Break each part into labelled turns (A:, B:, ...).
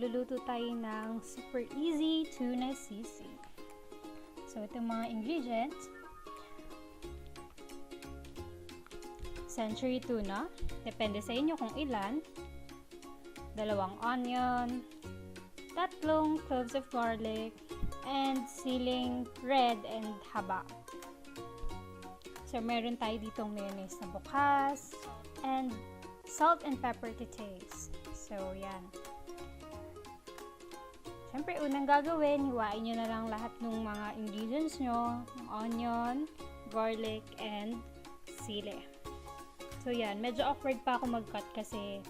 A: magluluto tayo ng super easy tuna sisig. So, itong mga ingredients: century tuna, depende sa inyo kung ilan, 2 onion, 3 cloves of garlic, and siling red and haba. So, meron tayo ditong mayonnaise na bukas, and salt and pepper to taste. So, yan. Siyempre, unang gagawin, hiwain nyo na lang lahat ng mga ingredients nyo, ng onion, garlic, and sili. So, yan. Medyo awkward pa ako mag-cut kasi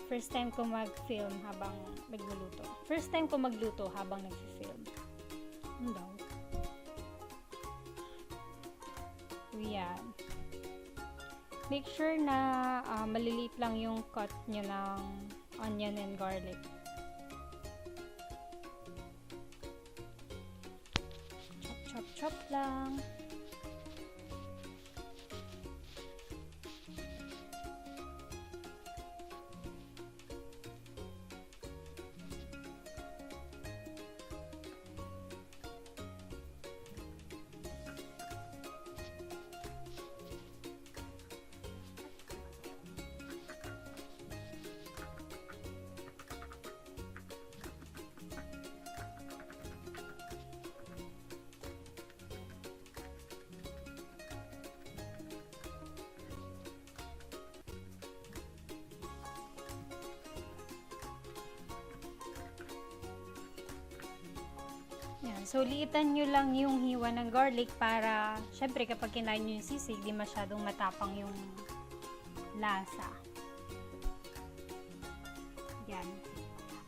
A: first time ko mag-film habang magluluto. First time ko magluto habang nag-film. Ano daw? So, yan. Make sure na maliliit lang yung cut nyo ng onion and garlic. Chop, chop, chop lang. Yan. So, liitan nyo lang yung hiwa ng garlic para, syempre, kapag kinain nyo yung sisig, di masyadong matapang yung lasa. Yan.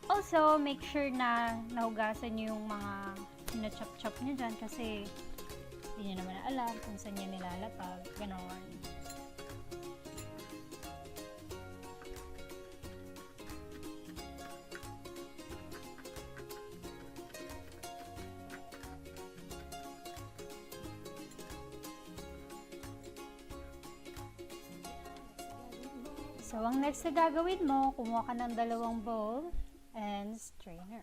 A: Also, make sure na nahugasan nyo yung mga sinachop-chop nyo dyan kasi hindi nyo naman alam kung saan nyo nilalapag. Ganon. So, ang next na gagawin mo, kumuha ka ng 2 bowl and strainer.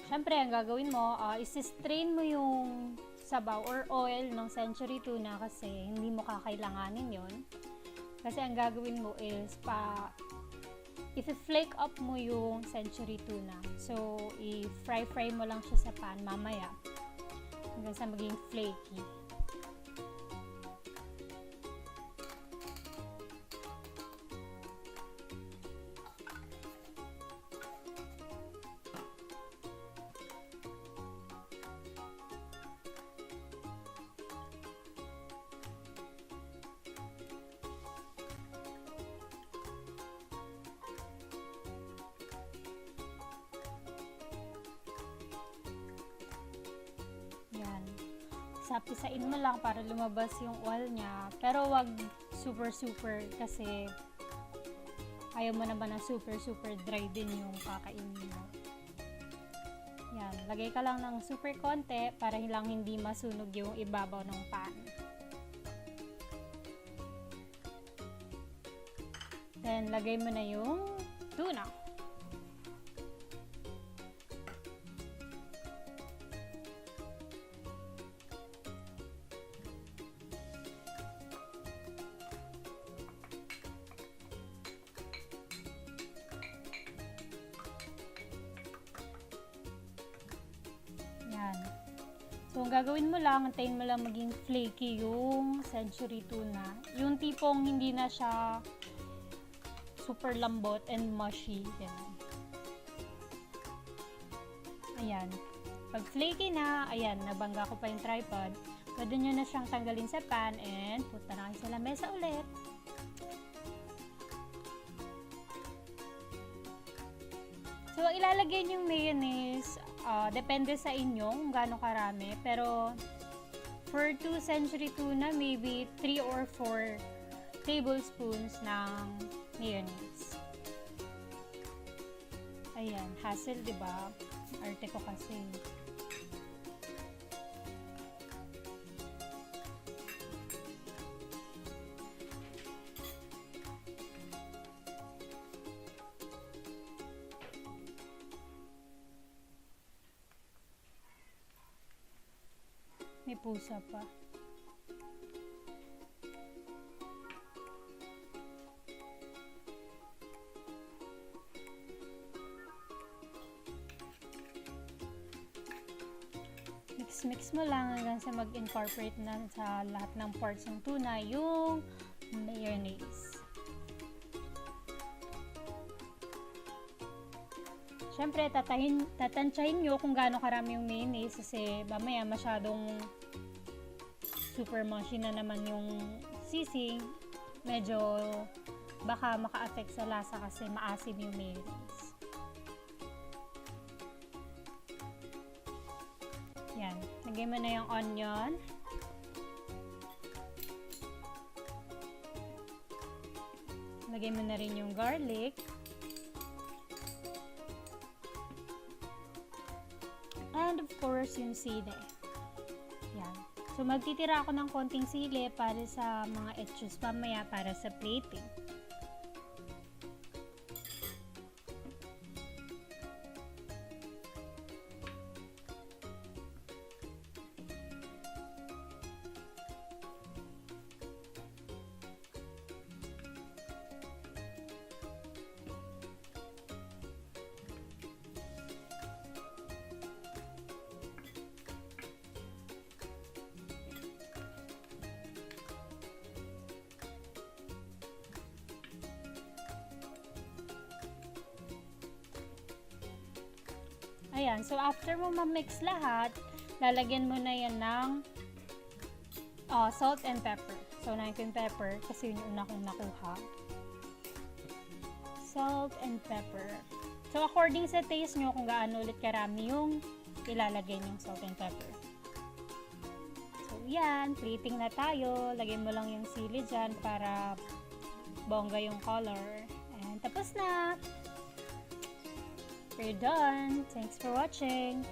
A: Siyempre, ang gagawin mo, isi-strain mo yung sabaw or oil ng century tuna kasi hindi mo kakailanganin yon. Kasi ang gagawin mo is i-flake up mo yung century tuna. So, i-fry mo lang siya sa pan mamaya hanggang sa maging flaky. Sapisain mo lang para lumabas yung oil niya. Pero wag super kasi ayaw mo naman na super dry din yung kakainin mo. Yan. Lagay ka lang ng super konti para lang hindi masunog yung ibabaw ng pan. Then, lagay mo na yung tuna. So, ang gagawin mo lang, antayin mo lang maging flaky yung century tuna. Yung tipong hindi na siya super lambot and mushy. Yan. Ayan. Pag flaky na, ayan, nabangga ko pa yung tripod. Pwede nyo na siyang tanggalin sa pan and punta na kayo sa lamesa ulit. So, ilalagay yung mayonnaise. Depende sa inyo kung gaano karami. Pero, for 2 century tuna, maybe 3 or 4 tablespoons ng mayonnaise. Ayan, hassle, diba? Arte ko kasi. May pusa pa. Mix mo lang hanggang sa mag-incorporate na sa lahat ng parts ng tuna yung mayonnaise. Siyempre, tatansyahin nyo kung gaano karami yung mayonnaise kasi mamaya masyadong super mushy na naman yung sisig. Medyo baka maka-affect sa lasa kasi maasim yung mayonnaise. Yan. Lagay mo na yung onion. Lagay mo na rin yung garlic. And of course, yung sili. Yan. So, magtitira ako ng konting sili para sa mga etchus pamaya para sa plating. Ayan, so after mo ma-mix lahat, lalagyan mo na yan ng salt and pepper. So, unahin ko yung pepper kasi yun yung una kong nakuha. Salt and pepper. So, according sa taste nyo, kung gaano ulit karami yung ilalagay yung salt and pepper. So, yan. Plating na tayo. Lagyan mo lang yung sili dyan para bongga yung color. And tapos na! We're done. Thanks for watching.